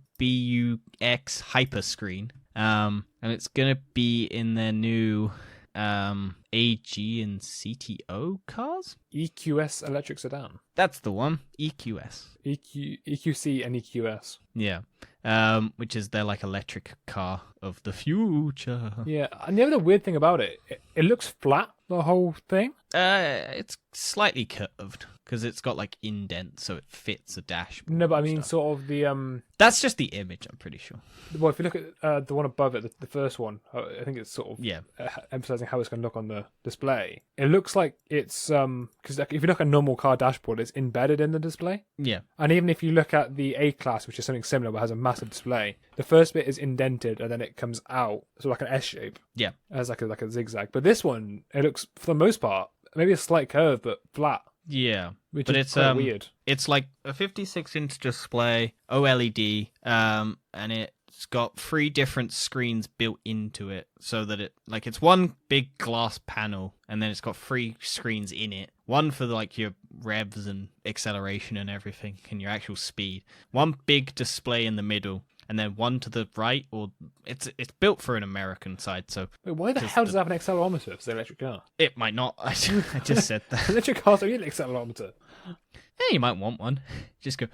Hyperscreen. And it's going to be in their new AG and CTO cars. EQS electric sedan. That's the one. EQS. EQC and EQS. Yeah. Which is their like electric car of the future. Yeah, and the other weird thing about it looks flat, the whole thing. It's slightly curved because it's got like indents, so it fits a dashboard. No, but I mean, sort of the That's just the image, I'm pretty sure. Well, if you look at the one above it, the first one, I think it's sort of emphasizing how it's going to look on the display. It looks like it's because if you look at a normal car dashboard, it's embedded in the display. Yeah. And even if you look at the A class, which is something similar but has a massive display, the first bit is indented and then it comes out, so like an S shape. Yeah. As like a zigzag. But this one, it looks for the most part maybe a slight curve but flat. Yeah, which but is it's quite weird. It's like a 56-inch display, OLED, and it's got 3 different screens built into it, so that it's one big glass panel, and then it's got 3 screens in it. One for like your revs and acceleration and everything, and your actual speed. One big display in the middle, and then one to the right, or it's built for an American side. So wait, why the hell does it have an accelerometer for the electric car? It might not. I just said that. Electric cars don't need an accelerometer. Yeah, you might want one. Just go.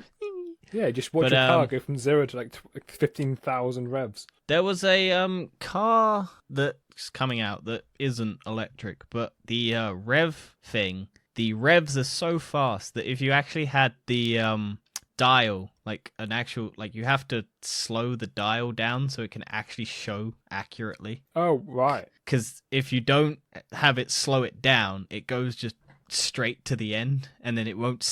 Yeah, just watch your car go from 0 to like 15,000 revs. There was a car that's coming out that isn't electric, but the rev thing, the revs are so fast that if you actually had the dial, like an actual, like you have to slow the dial down so it can actually show accurately. Oh, right. Because if you don't have it slow it down, it goes just straight to the end, and then it won't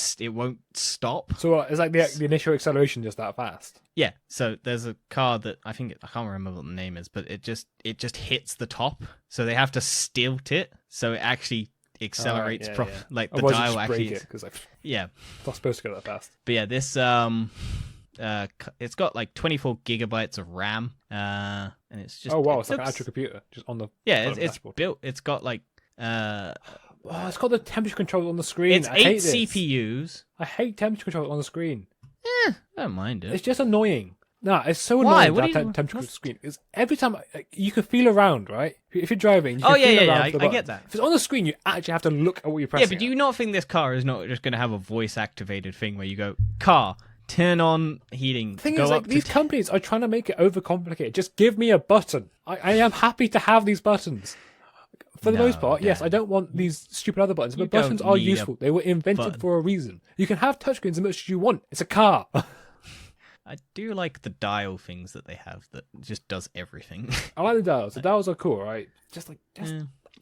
stop. So it's like the initial acceleration just that fast. Yeah. So there's a car that I can't remember what the name is, but it just hits the top, so they have to stilt it so it actually accelerates properly. Yeah. Like the dial actually. Because yeah, it's not supposed to go that fast. But yeah, this it's got like 24 gigabytes of RAM, and it's just it's like an actual computer just on the it's built. It's got like it's got the temperature control on the screen. It's 8 CPUs. I hate temperature control on the screen. I don't mind it. It's just annoying. No, it's so annoying that temperature control screen. It's every time you can feel around, right? If you're driving, you can feel around. I get that. If it's on the screen, you actually have to look at what you're pressing. Yeah, but do you not think this car is not just going to have a voice-activated thing where you go, car, turn on heating. The thing is, these companies are trying to make it overcomplicated. Just give me a button. I am happy to have these buttons. For the most part, yes, I don't want these stupid other buttons, but buttons are useful. They were invented for a reason. You can have touchscreens as much as you want. It's a car. I do like the dial things that they have that just does everything. I like the dials. The dials are cool, right?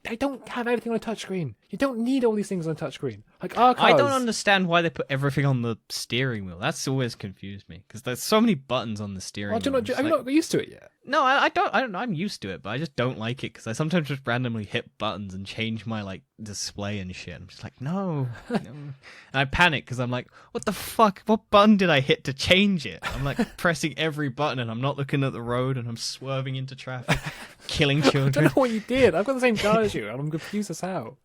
They don't have everything on a touchscreen. You don't need all these things on a touchscreen. Like our cars. I don't understand why they put everything on the steering wheel. That's always confused me because there's so many buttons on the steering wheel. Have you not got used to it yet? No, I don't. I'm used to it, but I just don't like it because I sometimes just randomly hit buttons and change my like display and shit. I'm just like, no. And I panic because I'm like, what the fuck? What button did I hit to change it? I'm like pressing every button and I'm not looking at the road and I'm swerving into traffic, killing children. I don't know what you did. I've got the same car as you and I'm confused as how.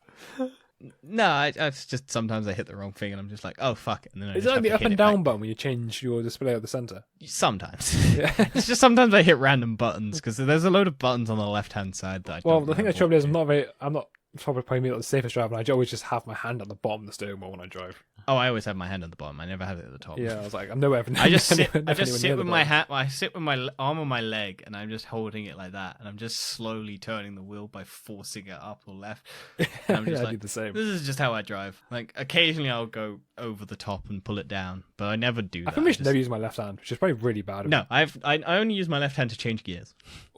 No, it's just sometimes I hit the wrong thing and I'm just like, oh fuck. And then is it like the up and down button when you change your display at the center? Sometimes. Yeah. It's just sometimes I hit random buttons because there's a load of buttons on the left hand side that I don't the thing that's trouble is I'm not probably not the safest driver, and I always just have my hand on the bottom of the steering wheel when I drive. Oh, I always have my hand on the bottom. I never have it at the top. Yeah, I was like, I'm nowhere. I just sit with my hand. I sit with my arm on my leg, and I'm just holding it like that, and I'm just slowly turning the wheel by forcing it up or left. And I'm just I do the same. This is just how I drive. Like occasionally, I'll go over the top and pull it down, but I never do that. I think I should never use my left hand, which is probably really bad. No, I only use my left hand to change gears.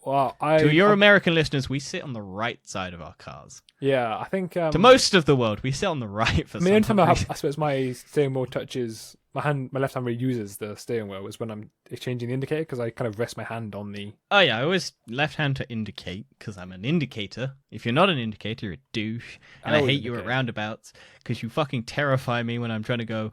Well, to your American listeners, we sit on the right side of our cars. Yeah, I think to most of the world, we sit on the right for some reason. The only time I suppose my steering wheel touches my left hand really uses the steering wheel is when I'm exchanging the indicator because I kind of rest my hand on the. Oh yeah, I always left hand to indicate because I'm an indicator. If you're not an indicator, you're a douche, and I hate you at roundabouts because you fucking terrify me when I'm trying to go,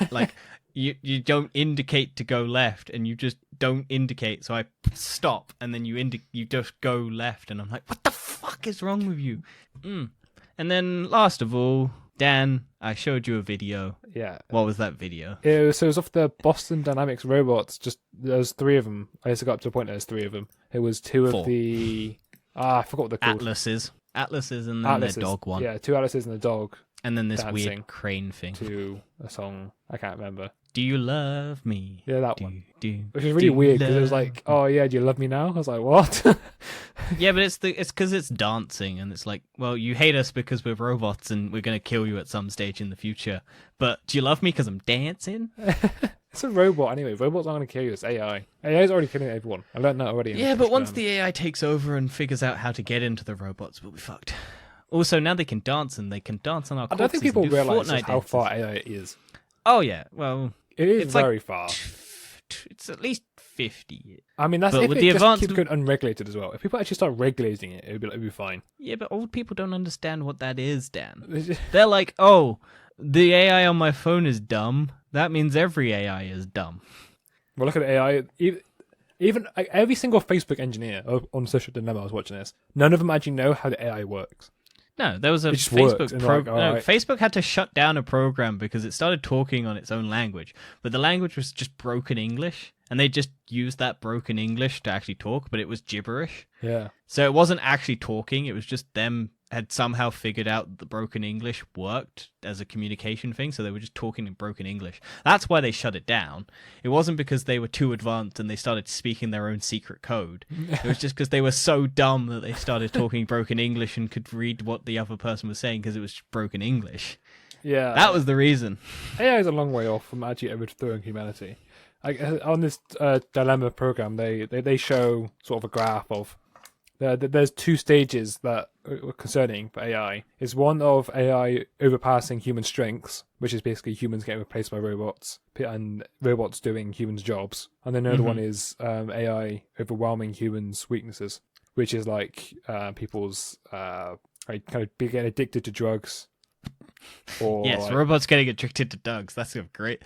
like. You don't indicate to go left, and you just don't indicate. So I stop, and then you just go left, and I'm like, what the fuck is wrong with you? And then last of all, Dan, I showed you a video. Yeah. What was that video? It was off the Boston Dynamics robots. Just there's 3 of them. I just got up to the point. There's 3 of them. It was 2 of the. I forgot what they're called. Atlases. Atlases and then the dog one. Yeah, 2 Atlases and a dog. And then this dancing weird crane thing. To a song I can't remember. Do you love me? Yeah, that one. Which is really weird because it was like, oh yeah, do you love me now? I was like, what? Yeah, but it's because it's dancing and it's like, well, you hate us because we're robots and we're gonna kill you at some stage in the future. But do you love me because I'm dancing? It's a robot anyway. Robots aren't gonna kill you. It's AI. AI is already killing everyone. I learned that already. Yeah, but once the AI takes over and figures out how to get into the robots, we'll be fucked. Also, now they can dance and they can dance on our corpses. I don't think people realise how far AI is. Oh yeah, well, it is very far. It's at least 50. I mean, that's if it just keeps going unregulated as well. If people actually start regulating it, it'd be fine. Yeah, but old people don't understand what that is, Dan. They're like, oh, the AI on my phone is dumb. That means every AI is dumb. Well, look at AI. Even every single Facebook engineer on Social Dilemma, I was watching this. None of them actually know how the AI works. No, there was a Facebook program. Right. Facebook had to shut down a program because it started talking on its own language, but the language was just broken English, and they just used that broken English to actually talk, but it was gibberish. Yeah. So it wasn't actually talking; it was just them had somehow figured out that the broken English worked as a communication thing, so they were just talking in broken English. That's why they shut it down. It wasn't because they were too advanced and they started speaking their own secret code. It was just because they were so dumb that they started talking broken English and could read what the other person was saying because it was broken English. Yeah. That was the reason. AI is a long way off from actually overthrowing humanity. On this Dilemma program, they show sort of a graph of there's 2 stages that are concerning for AI. Is one of AI overpassing human strengths, which is basically humans getting replaced by robots and robots doing humans' jobs. And then another one is AI overwhelming humans' weaknesses, which is like people's kind of getting addicted to drugs. Or yes, robots getting addicted to drugs. That's great.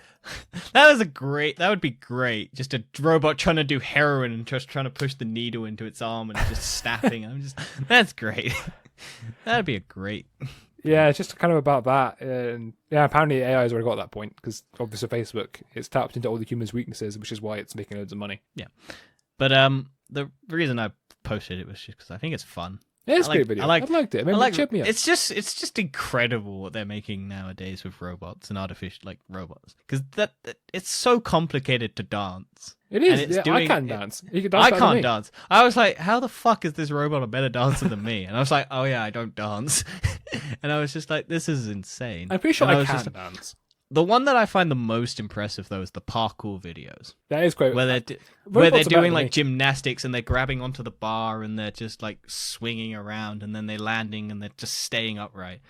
That would be great. Just a robot trying to do heroin and just trying to push the needle into its arm and just snapping. That's great. That'd be a great. Yeah, it's just kind of about that. And yeah, apparently AI has already got that point because obviously Facebook, it's tapped into all the humans' weaknesses, which is why it's making loads of money. Yeah, but the reason I posted it was just because I think it's fun. Yeah, it's a great video. I liked it. It cheered me up. It's just incredible what they're making nowadays with robots and artificial robots because that it's so complicated to dance. It is. I can't dance. You can dance. I can't dance. I was like, how the fuck is this robot a better dancer than me? And I was like, oh yeah, I don't dance. And I was just like, this is insane. I'm pretty sure I can dance. The one that I find the most impressive, though, is the parkour videos. That is great. Where they're doing like gymnastics and they're grabbing onto the bar and they're just like swinging around and then they're landing and they're just staying upright.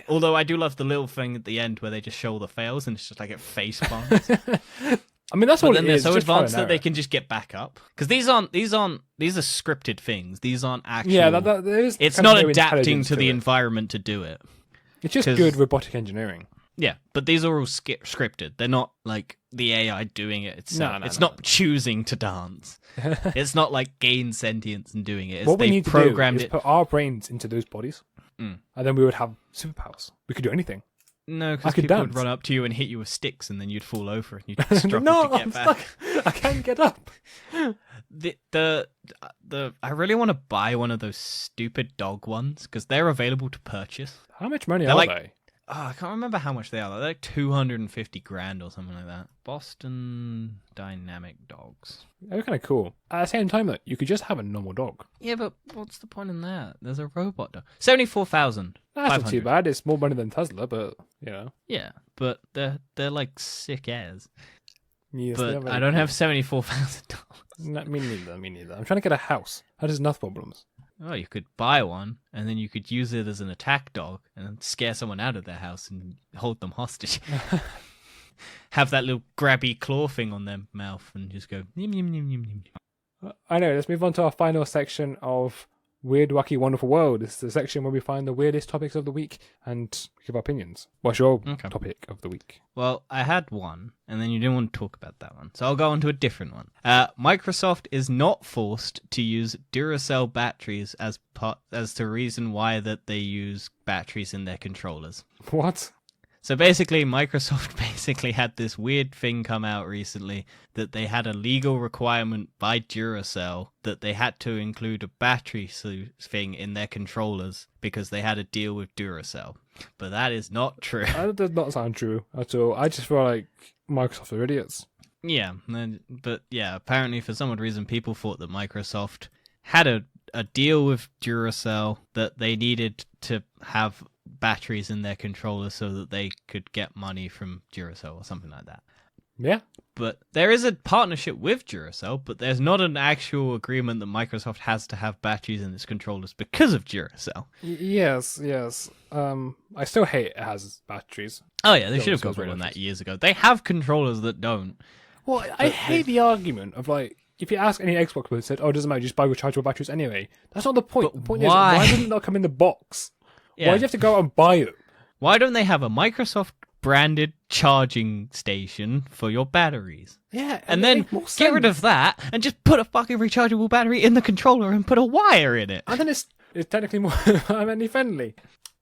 Although I do love the little thing at the end where they just show all the fails and it's just like it face bombs. I mean, that's what it is. They're so advanced that they can just get back up. Because these are scripted things. These aren't actual. Yeah, there is. It's not adapting to the environment to do it. It's just good robotic engineering. Yeah, but these are all scripted. They're not like the AI doing it itself. No, it's not choosing to dance. It's not like gain sentience and doing it. What we need to do is put our brains into those bodies, and then we would have superpowers. We could do anything. No, because people would run up to you and hit you with sticks, and then you'd fall over and you'd struggle to get back. I can't get up. I really want to buy one of those stupid dog ones because they're available to purchase. How much money are they? Oh, I can't remember how much they are. They're like 250 grand or something like that. Boston Dynamic dogs. They're kind of cool. At the same time, though, you could just have a normal dog. Yeah, but what's the point in that? There's a robot dog. 74,000. That's not too bad. It's more money than Tesla, but you know. Yeah, but they're like sick as. Yes, but I don't have $74,000. No, me neither. I'm trying to get a house. That is enough problems. Oh, you could buy one, and then you could use it as an attack dog and scare someone out of their house and hold them hostage. Have that little grabby claw thing on their mouth and just go, yum, yum, yum, yum, yum. I know, let's move on to our final section of Weird, Wacky, Wonderful World. It's the section where we find the weirdest topics of the week and give our opinions. What's your topic of the week? Well, I had one, and then you didn't want to talk about that one. So I'll go on to a different one. Microsoft is not forced to use Duracell batteries as the reason why that they use batteries in their controllers. What? So basically, Microsoft basically had this weird thing come out recently that they had a legal requirement by Duracell that they had to include a battery thing in their controllers because they had a deal with Duracell. But that is not true. That does not sound true at all. I just feel like Microsoft are idiots. Yeah, but yeah, apparently for some odd reason, people thought that Microsoft had a deal with Duracell that they needed to have batteries in their controllers so that they could get money from Duracell or something like that. Yeah. But there is a partnership with Duracell, but there's not an actual agreement that Microsoft has to have batteries in its controllers because of Duracell. Yes. I still hate it has batteries. Oh yeah, they should have got rid of that years ago. They have controllers that don't. Well, I hate the argument of like, if you ask any Xbox person, said, "Oh, it doesn't matter, just buy rechargeable batteries anyway." That's not the point. But the point why? is, why doesn't it not come in the box? Yeah. Why do you have to go out and buy it? Why don't they have a Microsoft branded charging station for your batteries? Yeah, and then get rid of that and just put a fucking rechargeable battery in the controller and put a wire in it. And then it's technically more environmentally friendly.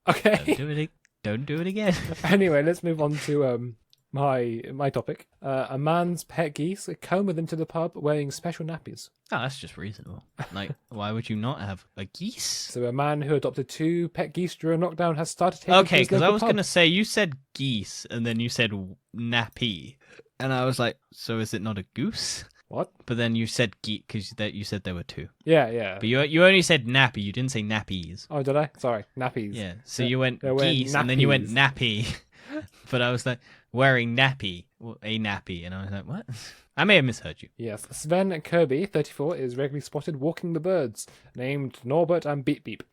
Okay. Don't do it again. Anyway, let's move on to my topic. A man's pet geese come with him to the pub wearing special nappies. Oh, that's just reasonable. Like, why would you not have a geese? So a man who adopted 2 pet geese during lockdown has started taking Okay, because I was going to say, you said geese, and then you said nappy. And I was like, so is it not a goose? What? But then you said geese, because you said there were 2. Yeah. But you only said nappy, you didn't say nappies. Oh, did I? Sorry, nappies. Yeah, so you went geese, and then you went nappy. But I was like, wearing nappy, a nappy, and I was like, what? I may have misheard you. Yes, Sven Kirby, 34, is regularly spotted walking the birds, named Norbert and Beep Beep,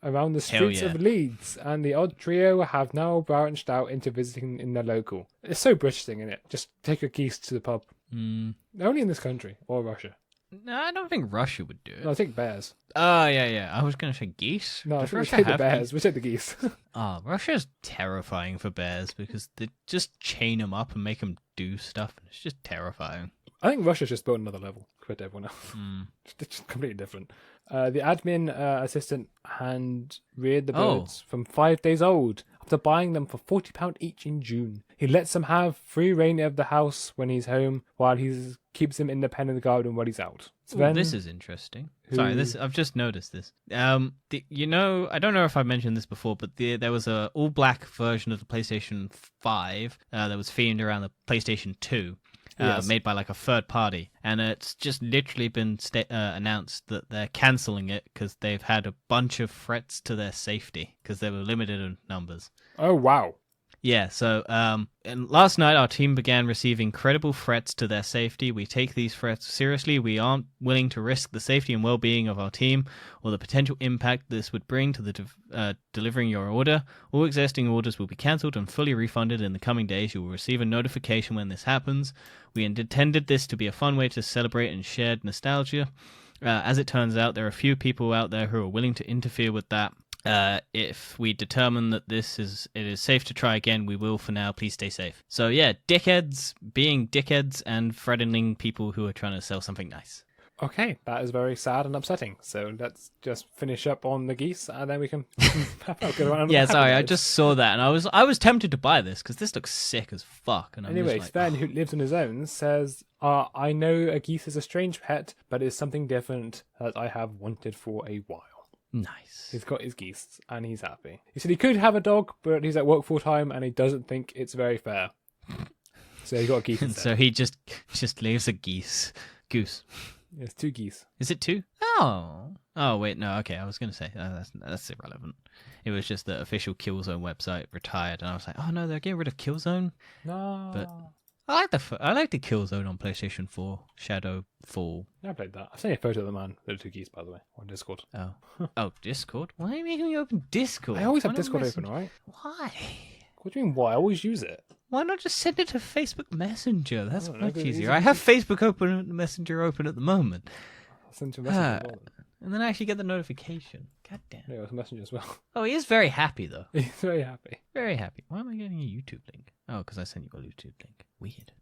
around the streets of Leeds, and the odd trio have now branched out into visiting in their local. It's so British thing, isn't it? Just take a geese to the pub. Only in this country, or Russia. No, I don't think Russia would do it. No, I think bears. Oh, yeah. I was going to say geese. No, Does we Russia take the have bears. We take the geese. Oh, Russia's terrifying for bears because they just chain them up and make them do stuff. And it's just terrifying. I think Russia's just built another level compared to everyone else. It's just completely different. The admin assistant hand reared the birds from 5 days old after buying them for £40 each in June. He lets them have free reign of the house when he's home, while he keeps them in the pen in the garden when he's out. Ooh, this is interesting. Sorry, I've just noticed this. I don't know if I mentioned this before, but there was a all black version of the PlayStation 5 that was themed around the PlayStation 2. Made by like a third party, and it's just literally been announced that they're cancelling it because they've had a bunch of threats to their safety because they were limited in numbers. Oh wow! Yeah, so and last night our team began receiving credible threats to their safety. We take these threats seriously. We aren't willing to risk the safety and well-being of our team or the potential impact this would bring to the delivering your order. All existing orders will be cancelled and fully refunded in the coming days. You will receive a notification when this happens. We intended this to be a fun way to celebrate and shared nostalgia. As it turns out, there are a few people out there who are willing to interfere with that. If we determine that it is safe to try again, we will for now. Please stay safe. So yeah, dickheads being dickheads and threatening people who are trying to sell something nice. Okay, that is very sad and upsetting. So let's just finish up on the geese, and then we can get around. Yeah, sorry, I just saw that, and I was tempted to buy this because this looks sick as fuck. And anyway, Sven, who lives on his own, says, "I know a geese is a strange pet, but it's something different that I have wanted for a while." Nice. He's got his geese, and he's happy. He said he could have a dog, but he's at work full time, and he doesn't think it's very fair. So he got a geese. And so he just leaves a goose. It's 2 geese. Is it 2? Oh wait, no. Okay, I was gonna say that's irrelevant. It was just the official Killzone website retired, and I was like, oh no, they're getting rid of Killzone. No, but I like the Killzone on PlayStation 4 Shadow Fall. Yeah, I played that. I've seen a photo of the man with the 2 geese, by the way, on Discord. Oh, Discord? Why are you making me open Discord? I always have Discord open, right? Why? What do you mean? Why? I always use it. Why not just send it to Facebook Messenger? That's much easier. I have Facebook Messenger open at the moment. I'll send to Messenger. And then I actually get the notification. God damn. Yeah, it's Messenger as well. Oh, he is very happy, though. He's very happy. Very happy. Why am I getting a YouTube link? Oh, because I sent you a YouTube link. Weird.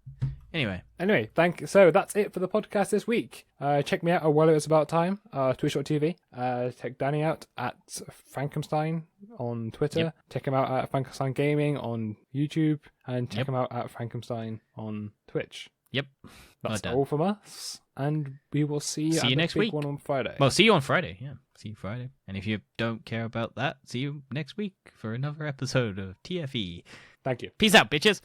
Anyway, so that's it for the podcast this week. Check me out at Well It's About Time, Twitch.tv. Check Danny out at Frankenstein on Twitter. Yep. Check him out at Frankenstein Gaming on YouTube. And check him out at Frankenstein on Twitch. Yep. That's all from us. And we will see you next week. One on Friday. Well, see you on Friday. Yeah, see you Friday. And if you don't care about that, see you next week for another episode of TFE. Thank you. Peace out, bitches.